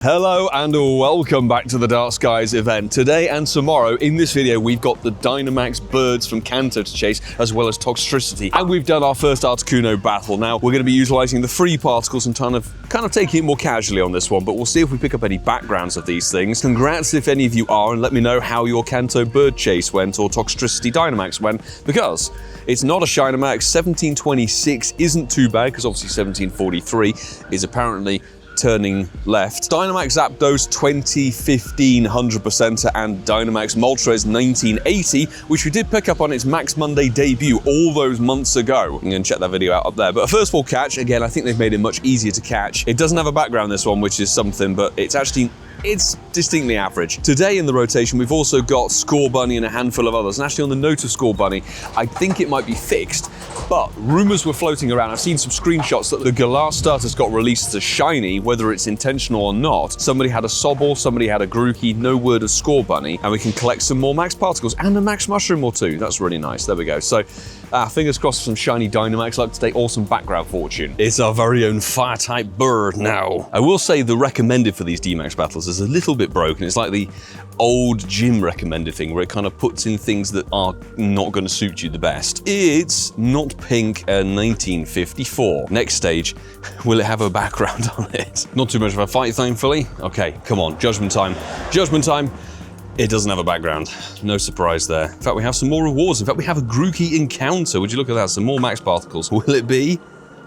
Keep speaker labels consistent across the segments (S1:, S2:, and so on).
S1: Hello and welcome back to the Dark Skies event. Today and tomorrow in this video we've got the Dynamax birds from Kanto to chase, as well as Toxicity, and we've done our first Articuno battle. Now we're going to be utilising the free particles and kind of taking it more casually on this one, but we'll see if we pick up any backgrounds of these things. Congrats if any of you are, and let me know how your Kanto bird chase went or Toxicity Dynamax went, because it's not a Dynamax. 1726 isn't too bad, because obviously 1743 is apparently turning left. Dynamax Zapdos 2015 100%er and Dynamax Moltres 1980, which we did pick up on its Max Monday debut all those months ago. You can check that video out up there. But first of all, catch, again, I think they've made it much easier to catch. It doesn't have a background, this one, which is something, but it's distinctly average. Today in the rotation, we've also got Score Bunny and a handful of others. And actually on the note of Score Bunny, I think it might be fixed, but rumors were floating around. I've seen some screenshots that the Galar starters got released as a shiny, whether it's intentional or not. Somebody had a Sobble, somebody had a Grookey, no word of Score Bunny, and we can collect some more Max Particles and a Max Mushroom or two. That's really nice. There we go. So fingers crossed for some shiny Dynamax luck today, or some background fortune. It's our very own fire-type bird now. I will say the recommended for these DMAX battles is a little bit broken. It's like the old gym recommended thing where it kind of puts in things that are not going to suit you the best. It's not pink and 1954. Next stage, will it have a background on it? Not too much of a fight, thankfully. Okay, come on, judgment time. Judgment time. It doesn't have a background. No surprise there. In fact, we have some more rewards. In fact, we have a Grookey encounter. Would you look at that? Some more Max Particles. Will it be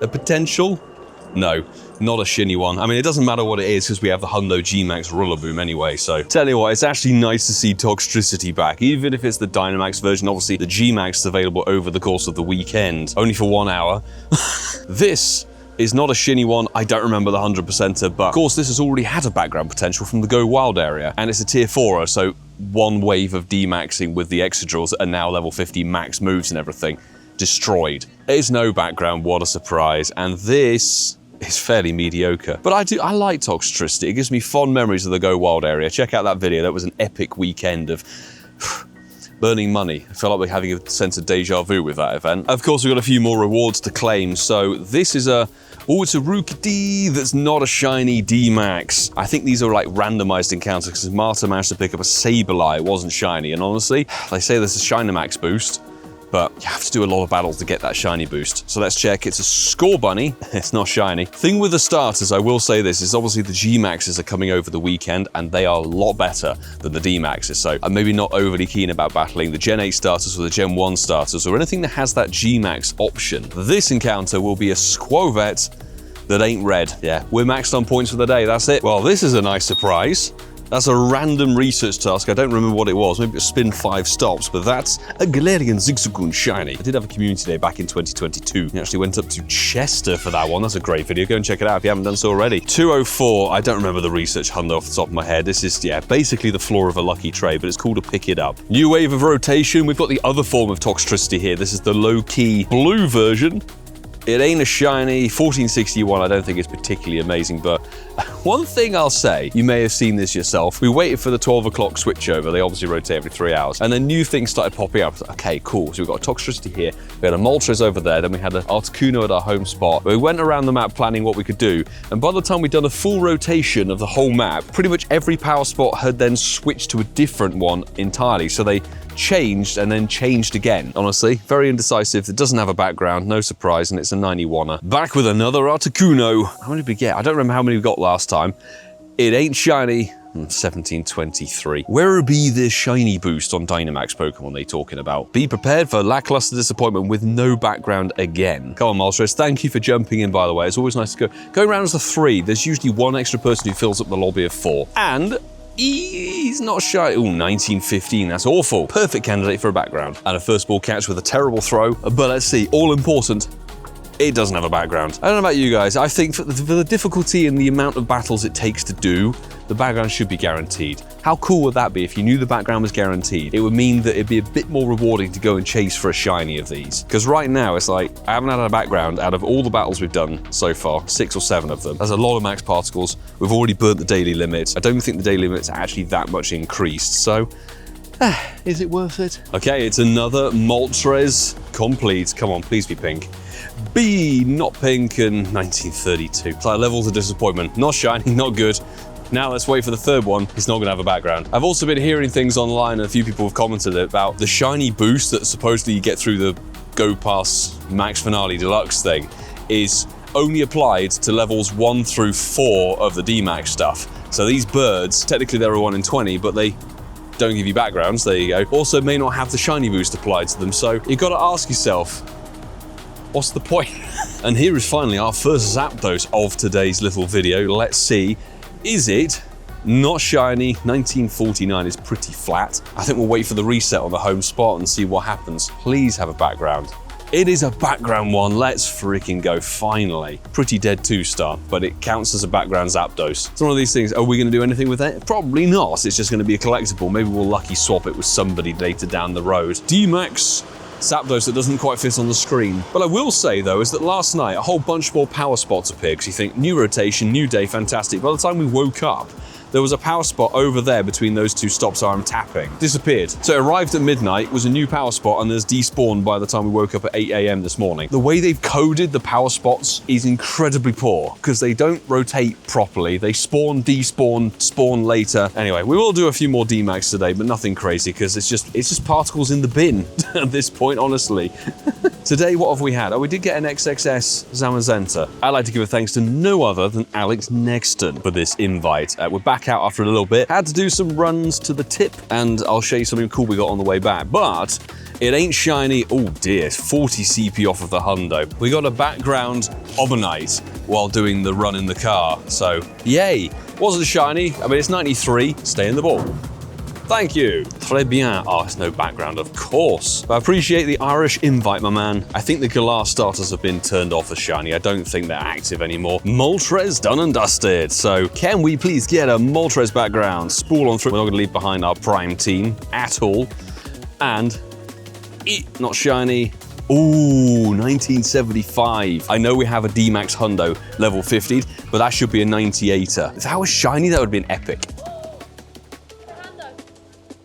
S1: a potential? No, not a shinny one. I mean, it doesn't matter what it is because we have the Hundo GMAX Rillaboom anyway, so tell you what, it's actually nice to see Toxicity back, even if it's the Dynamax version. Obviously, the GMAX is available over the course of the weekend, only for 1 hour. This is not a shinny one. I don't remember the 100%er, but of course this has already had a background potential from the Go Wild area, and it's a tier 4er, so one wave of DMAXing with the Exegils that are now level 50 max moves and everything. Destroyed. There's no background, what a surprise, and this is fairly mediocre. But I like Toxicity. It gives me fond memories of the Go Wild area. Check out that video. That was an epic weekend of burning money. I felt like we're having a sense of deja vu with that event. Of course, we've got a few more rewards to claim. So this is it's a Rookidee that's not a shiny DMAX. I think these are like randomized encounters because Marta managed to pick up a Sableye. It wasn't shiny. And honestly, they say there's a Dynamax boost, but you have to do a lot of battles to get that shiny boost. So let's check. It's a Score Bunny. It's not shiny. Thing with the starters, I will say this, is obviously the GMAXs are coming over the weekend, and they are a lot better than the DMAXs. So I'm maybe not overly keen about battling the Gen 8 starters or the Gen 1 starters or anything that has that GMAX option. This encounter will be a Squovet that ain't red. Yeah, we're maxed on points for the day. That's it. Well, this is a nice surprise. That's a random research task. I don't remember what it was. Maybe it spin 5 stops, but that's a Galarian Zigzagoon shiny. I did have a community day back in 2022. I actually went up to Chester for that one. That's a great video. Go and check it out if you haven't done so already. 204. I don't remember the research hundo off the top of my head. This is, yeah, basically the floor of a lucky tray, but it's cool to pick it up. New wave of rotation. We've got the other form of Toxicity here. This is the low-key blue version. It ain't a shiny. 1461, I don't think it's particularly amazing, but one thing I'll say, you may have seen this yourself. We waited for the 12 o'clock switchover. They obviously rotate every 3 hours. And then new things started popping up. Okay, cool. So we've got a Toxicity here. We had a Moltres over there. Then we had an Articuno at our home spot. We went around the map planning what we could do. And by the time we'd done a full rotation of the whole map, pretty much every power spot had then switched to a different one entirely. So they changed and then changed again. Honestly, very indecisive. It doesn't have a background, no surprise, and it's a 91er. Back with another Articuno. How many did we get? I don't remember how many we got last time. It ain't shiny. 1723. Where be this shiny boost on Dynamax Pokemon they talking about? Be prepared for lackluster disappointment with no background again. Come on, Moltres. Thank you for jumping in, by the way. It's always nice to go. Going around as a 3, there's usually one extra person who fills up the lobby of 4. And he's not shy. Ooh, 1915, that's awful. Perfect candidate for a background. And a first ball catch with a terrible throw. But let's see, all important, it doesn't have a background. I don't know about you guys, I think for the difficulty and the amount of battles it takes to do, the background should be guaranteed. How cool would that be if you knew the background was guaranteed? It would mean that it'd be a bit more rewarding to go and chase for a shiny of these. Because right now, it's like, I haven't had a background out of all the battles we've done so far, 6 or 7 of them. That's a lot of max particles. We've already burnt the daily limits. I don't think the daily limits are actually that much increased, so is it worth it? Okay, it's another Moltres complete. Come on, please be pink. B, not pink, and 1932. So levels of disappointment. Not shiny, not good. Now let's wait for the third one. It's not gonna have a background. I've also been hearing things online, and a few people have commented about the shiny boost that supposedly you get through the Go Pass Max Finale Deluxe thing is only applied to levels 1 through 4 of the DMAX stuff. So these birds, technically they're a 1 in 20, but they don't give you backgrounds, there you go. Also may not have the shiny boost applied to them, so you've got to ask yourself, what's the point? And here is finally our first Zapdos of today's little video. Let's see, is it not shiny? 1949 is pretty flat. I think we'll wait for the reset on the home spot and see what happens. Please have a background. It is a background one, let's freaking go, finally. Pretty dead 2-star, but it counts as a background Zapdos. It's one of these things, are we gonna do anything with it? Probably not, it's just gonna be a collectible. Maybe we'll lucky swap it with somebody later down the road. DMAX Zapdos that doesn't quite fit on the screen. But I will say though, is that last night a whole bunch more power spots appeared, because you think, new rotation, new day, fantastic. By the time we woke up, there was a power spot over there between those two stops I'm tapping. Disappeared. So it arrived at midnight, was a new power spot, and there's despawned by the time we woke up at 8 AM this morning. The way they've coded the power spots is incredibly poor, because they don't rotate properly. They spawn, despawn, spawn later. Anyway, we will do a few more DMAX today, but nothing crazy, because it's just particles in the bin at this point, honestly. Today, what have we had? Oh, we did get an XXS Zamazenta. I'd like to give a thanks to no other than Alex Nexton for this invite. We're back out after a little bit. Had to do some runs to the tip, and I'll show you something cool we got on the way back. But it ain't shiny. Oh dear, 40 CP off of the hundo. We got a background Omanyte while doing the run in the car. So, yay. Wasn't shiny. I mean, it's 93. Stay in the ball. Thank you. Très bien. Oh, it's no background, of course. But I appreciate the Irish invite, my man. I think the Galar starters have been turned off as shiny. I don't think they're active anymore. Moltres done and dusted. So can we please get a Moltres background? Spool on through. We're not going to leave behind our prime team at all. And not shiny. Ooh, 1975. I know we have a DMAX hundo level 50, but that should be a 98er. If that was shiny, that would have been epic.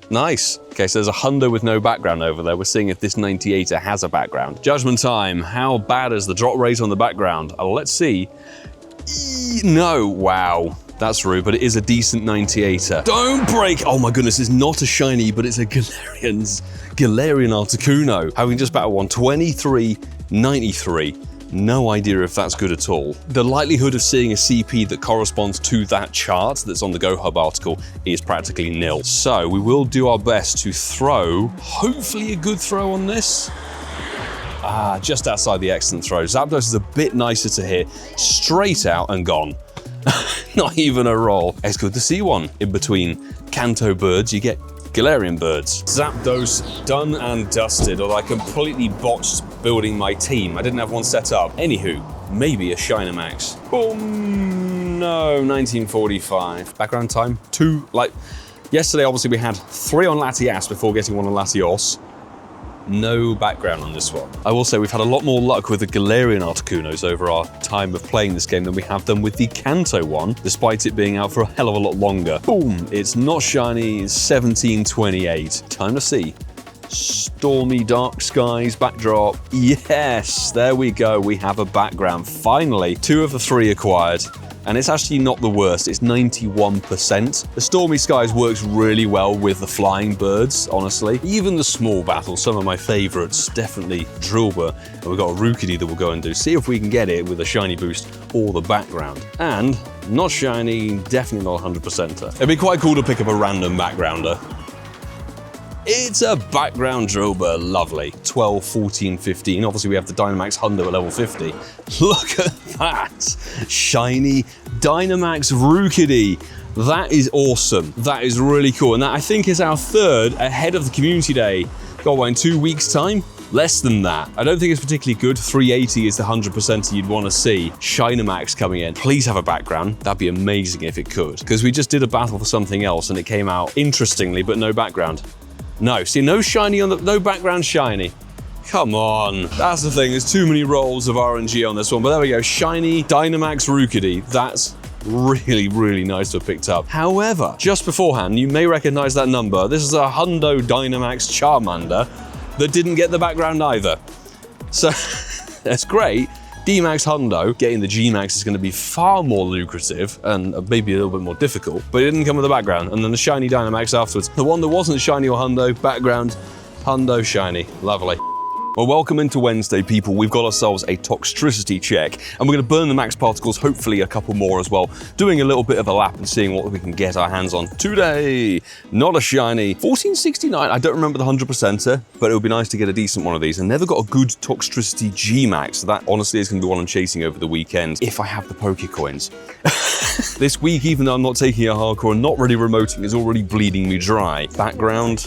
S1: Nice. Okay, so there's a hundo with no background over there. We're seeing if this 98er has a background. Judgment time. How bad is the drop rate on the background? Let's see. No. Wow. That's rude, but it is a decent 98er. Don't break! Oh my goodness, it's not a shiny, but it's a Galarian Articuno. Having just battled one, 2393. No idea if that's good at all. The likelihood of seeing a CP that corresponds to that chart that's on the GoHub article is practically nil. So we will do our best to throw, hopefully a good throw on this. Just outside the excellent throw. Zapdos is a bit nicer to hit, straight out and gone. Not even a roll. It's good to see one. In between Kanto birds, you get Galarian birds. Zapdos done and dusted, although I completely botched building my team. I didn't have one set up. Anywho, maybe a Dynamax. Boom! No, 1945. Background time, 2. Like, yesterday obviously we had 3 on Latias before getting 1 on Latios. No background on this one. I will say we've had a lot more luck with the Galarian Articunos over our time of playing this game than we have done with the Kanto one, despite it being out for a hell of a lot longer. Boom! It's not shiny, it's 1728. Time to see. Stormy dark skies backdrop. Yes, there we go. We have a background. Finally, 2 of the 3 acquired. And it's actually not the worst, it's 91%. The Stormy Skies works really well with the flying birds, honestly. Even the small battles, some of my favorites, definitely Drillbur. And we've got a Rookidee that we'll go and do. See if we can get it with a shiny boost or the background. And not shiny, definitely not 100%er. It'd be quite cool to pick up a random backgrounder. It's a background Drillbur, lovely. 12, 14, 15. Obviously we have the Dynamax hundo at level 50. Look at that! Shiny Dynamax Rookidee. That is awesome. That is really cool. And that I think is our 3rd ahead of the community day. Got one in 2 weeks time? Less than that. I don't think it's particularly good. 380 is the 100% you'd want to see. Dynamax coming in. Please have a background. That'd be amazing if it could. Because we just did a battle for something else and it came out interestingly, but no background. No, see, no shiny on the, no background shiny. Come on. That's the thing, there's too many rolls of RNG on this one, but there we go. Shiny Dynamax Rookidee. That's really, really nice to have picked up. However, just beforehand, you may recognize that number. This is a hundo Dynamax Charmander that didn't get the background either. So, that's great, DMAX hundo, getting the GMAX is going to be far more lucrative and maybe a little bit more difficult, but it didn't come with a background. And then the shiny Dynamax afterwards. The one that wasn't shiny or hundo, background, hundo, shiny. Lovely. Well, welcome into Wednesday, people. We've got ourselves a Toxicity check, and we're going to burn the max particles, hopefully a couple more as well, doing a little bit of a lap and seeing what we can get our hands on today. Not a shiny. 1469, I don't remember the 100%er, but it would be nice to get a decent one of these. I never got a good Toxicity G-Max, so that honestly is going to be one I'm chasing over the weekend, if I have the Pokecoins. This week, even though I'm not taking a hardcore and not really remoting, is already bleeding me dry. Background,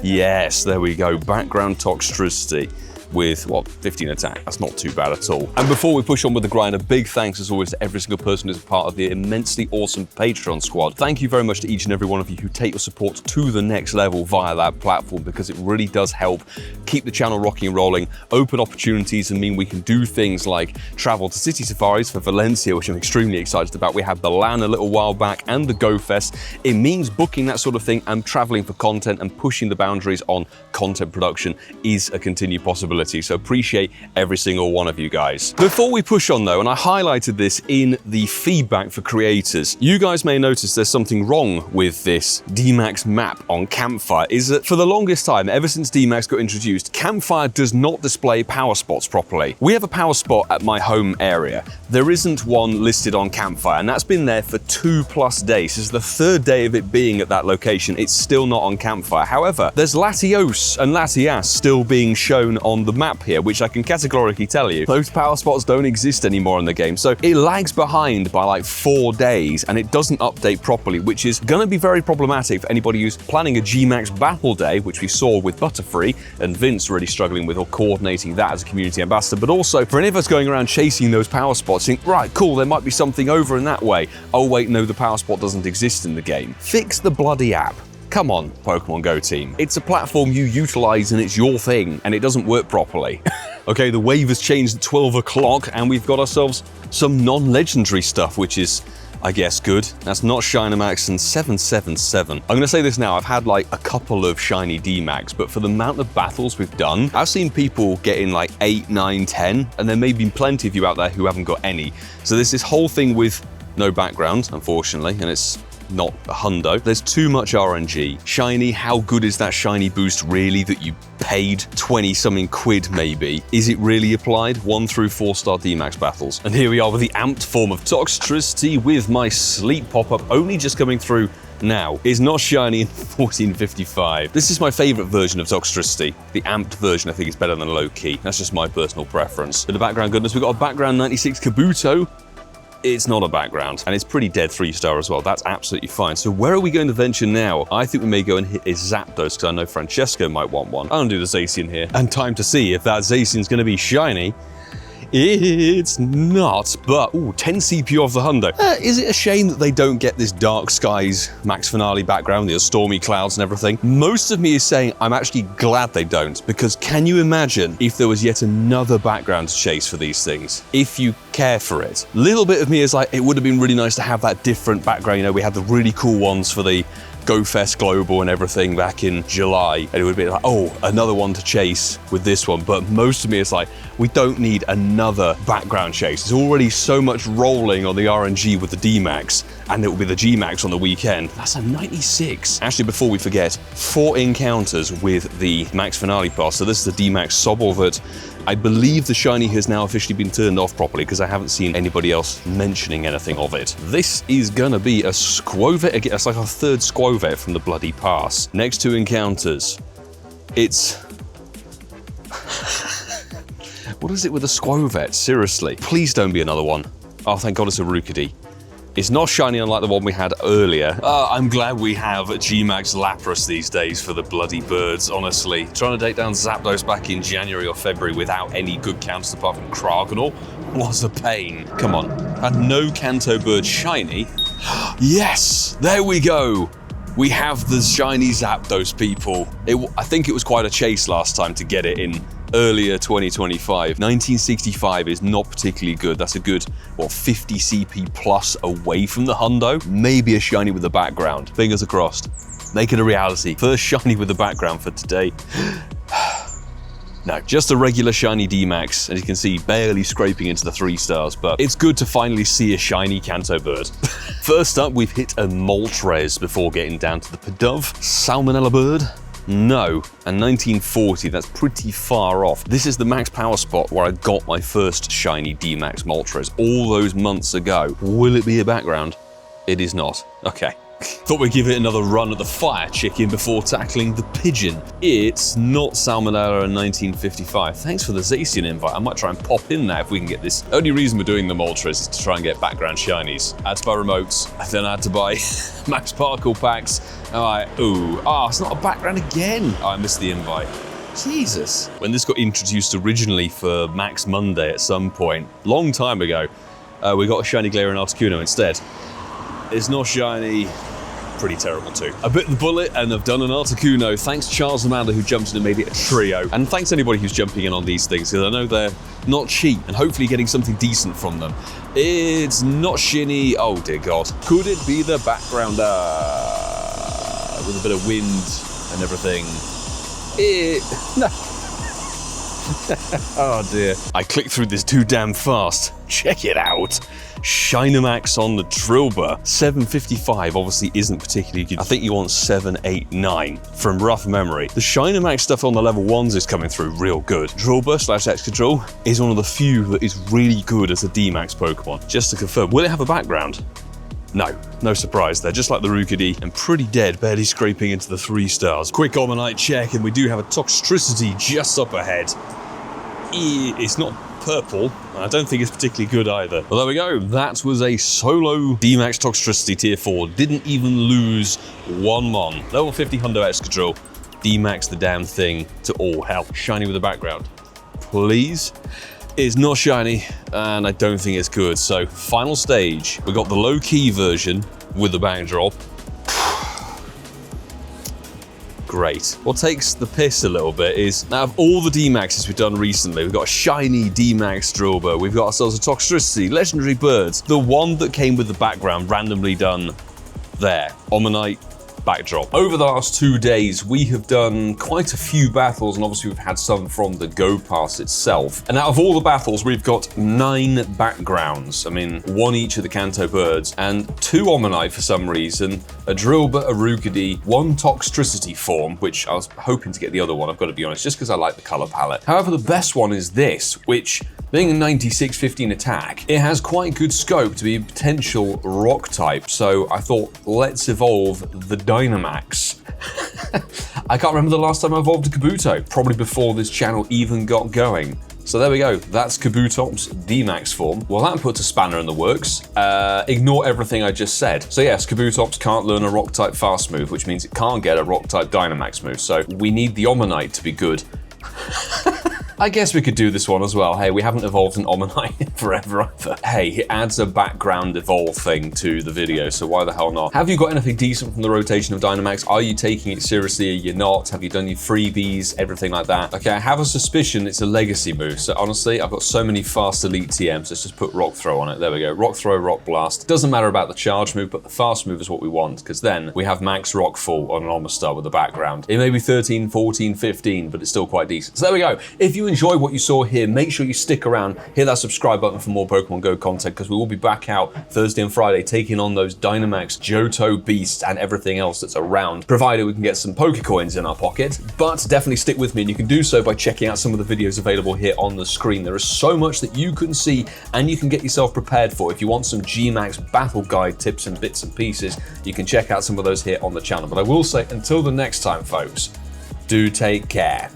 S1: yes, there we go, background Toxicity. With, what, 15 attack. That's not too bad at all. And before we push on with the grind, a big thanks as always to every single person who's a part of the immensely awesome Patreon squad. Thank you very much to each and every one of you who take your support to the next level via that platform, because it really does help keep the channel rocking and rolling, open opportunities, and mean we can do things like travel to city safaris for Valencia, which I'm extremely excited about. We had the LAN a little while back and the Go Fest. It means booking that sort of thing and traveling for content and pushing the boundaries on content production is a continued possibility. So appreciate every single one of you guys. Before we push on though, and I highlighted this in the feedback for creators, you guys may notice there's something wrong with this DMAX map on Campfire, is that for the longest time, ever since DMAX got introduced, Campfire does not display power spots properly. We have a power spot at my home area. There isn't one listed on Campfire, and that's been there for 2+ days. This is the 3rd day of it being at that location. It's still not on Campfire. However, there's Latios and Latias still being shown on the map here, which I can categorically tell you, those power spots don't exist anymore in the game. So it lags behind by like 4 days and it doesn't update properly, which is going to be very problematic for anybody who's planning a GMAX battle day, which we saw with Butterfree and Vince really struggling with, or coordinating that as a community ambassador, but also for any of us going around chasing those power spots, think, right, cool, there might be something over in that way. Oh wait, no, the power spot doesn't exist in the game. Fix the bloody app. Come on, Pokemon Go team. It's a platform you utilize and it's your thing, and it doesn't work properly. Okay, the wave has changed at 12 o'clock and we've got ourselves some non-legendary stuff, which is, I guess, good. That's not Dynamax and 777. I'm gonna say this now, I've had like a couple of shiny DMAX, but for the amount of battles we've done, I've seen people getting like 8, 9, 10, and there may be plenty of you out there who haven't got any. So there's this whole thing with no background, unfortunately, and it's not a hundo. There's too much RNG. Shiny, how good is that shiny boost really that you paid 20-something quid maybe? Is it really applied? 1 through 4-star DMAX battles. And here we are with the amped form of Toxicity with my sleep pop-up only just coming through now. Is not shiny in 1455. This is my favorite version of Toxicity. The amped version I think is better than low key. That's just my personal preference. In the background goodness, we've got a background 96 Kabuto. It's not a background, and it's pretty dead 3-star as well. That's absolutely fine. So where are we going to venture now? I think we may go and hit a Zapdos, because I know Francesco might want one. I'll do the Zacian here. And time to see if that Zacian's going to be shiny. It's not, but ooh, 10 CPU off the hundo. Is it a shame that they don't get this Dark Skies Max Finale background, the stormy clouds and everything? Most of me is saying I'm actually glad they don't, because can you imagine if there was yet another background to chase for these things? If you care for it. Little bit of me is like, it would have been really nice to have that different background. You know, we had the really cool ones for the Go Fest Global and everything back in July, and it would be like, oh, another one to chase with this one. But most of me is like, we don't need another background chase. There's already so much rolling on the RNG with the DMAX, and it will be the GMAX on the weekend. That's a 96. Actually, before we forget, 4 encounters with the Max Finale pass. So this is the DMAX Sobble that I believe the shiny has now officially been turned off properly, because I haven't seen anybody else mentioning anything of it. This is gonna be a Squovet again. It's like our 3rd Squovet from the bloody pass. Next 2 encounters. It's... What is it with the Squovet? Seriously. Please don't be another one. Oh, thank God it's a Rookidee. It's not shiny unlike the one we had earlier. I'm glad we have GMAX Lapras these days for the bloody birds, honestly. Trying to take down Zapdos back in January or February without any good counters apart from Kraganor was a pain. Come on. Had no Kanto bird shiny. Yes! There we go! We have the shiny Zapdos, people. I think it was quite a chase last time to get it in earlier 2025. 1965 is not particularly good. That's a good, what, 50 CP plus away from the hundo? Maybe a shiny with the background. Fingers crossed. Make it a reality. First shiny with the background for today. No, just a regular shiny DMAX, as you can see, barely scraping into the 3 stars, but it's good to finally see a shiny Kanto bird. First up, we've hit a Moltres before getting down to the Pidove. Salmonella bird? No, and 1940, that's pretty far off. This is the max power spot where I got my first shiny DMAX Moltres all those months ago. Will it be a background? It is not. Okay. Thought we'd give it another run at the fire chicken before tackling the pigeon. It's not Salmonella in 1955. Thanks for the Zacian invite. I might try and pop in now if we can get this. Only reason we're doing the Moltres is to try and get background shinies. I had to buy remotes, I then had to buy max particle packs. It's not a background again. Oh, I missed the invite. Jesus. When this got introduced originally for Max Monday at some point, long time ago, we got a shiny Galarian Articuno instead. It's not shiny. Pretty terrible too. I bit the bullet and I've done an Articuno. Thanks Charles Amanda who jumped in and made it a trio. And thanks anybody who's jumping in on these things because I know they're not cheap and hopefully getting something decent from them. It's not shiny. Oh dear God. Could it be the backgrounder? With a bit of wind and everything. No. Oh dear. I clicked through this too damn fast. Check it out. Dynamax on the Drillbur. 755 obviously isn't particularly good. I think you want 789 from rough memory. The Dynamax stuff on the level 1s is coming through real good. Drillbur / Excadrill is one of the few that is really good as a DMAX Pokemon. Just to confirm, will it have a background? No surprise there, just like the Rookidee, and pretty dead, barely scraping into the 3 stars. Quick Omanyte check, and we do have a Toxicity just up ahead. It's not purple, and I don't think it's particularly good either. Well, there we go, that was a solo DMAX Toxicity tier 4, didn't even lose 1 mon. Level 50 hundo Excadrill, DMAX the damn thing to all hell. Shiny with a background, please. It's not shiny, and I don't think it's good. So, final stage. We got the low-key version with the backdrop. Great. What takes the piss a little bit is, now of all the DMAXs we've done recently, we've got a shiny DMAX Drillbur, we've got ourselves a Toxicity, legendary birds. The one that came with the background randomly done there, Omanyte backdrop. Over the last 2 days, we have done quite a few battles, and obviously we've had some from the Go Pass itself. And out of all the battles, we've got 9 backgrounds. I mean, 1 each of the Kanto birds, and 2 Omanyte for some reason, a Drillbur, a Rookidee, 1 Toxicity form, which I was hoping to get the other one, I've got to be honest, just because I like the color palette. However, the best one is this, which, being a 96-15 attack, it has quite good scope to be a potential rock type, so I thought, let's evolve the Dynamax. I can't remember the last time I evolved a Kabuto, probably before this channel even got going. So there we go, that's Kabutop's DMAX form. Well, that puts a spanner in the works. Ignore everything I just said. So yes, Kabutops can't learn a rock type fast move, which means it can't get a rock type Dynamax move, so we need the Omanyte to be good. I guess we could do this one as well. Hey, we haven't evolved an Omanyte in forever either. Hey, it adds a background evolve thing to the video, so why the hell not? Have you got anything decent from the rotation of Dynamax? Are you taking it seriously? Are you not? Have you done your freebies? Everything like that? Okay, I have a suspicion it's a legacy move, so honestly, I've got so many fast elite TMs, let's just put Rock Throw on it. There we go, Rock Throw, Rock Blast. Doesn't matter about the charge move, but the fast move is what we want, because then we have Max Rock Full on an Omastar with the background. It may be 13, 14, 15, but it's still quite decent. So there we go. If you enjoy what you saw here, make sure you stick around, hit that subscribe button for more Pokemon Go content, because we will be back out Thursday and Friday taking on those Dynamax Johto beasts and everything else that's around, provided we can get some Pokecoins in our pocket. But definitely stick with me, and you can do so by checking out some of the videos available here on the screen. There is so much that you can see and you can get yourself prepared for. If you want some GMAX battle guide tips and bits and pieces, you can check out some of those here on the channel. But I will say, until the next time, folks, do take care.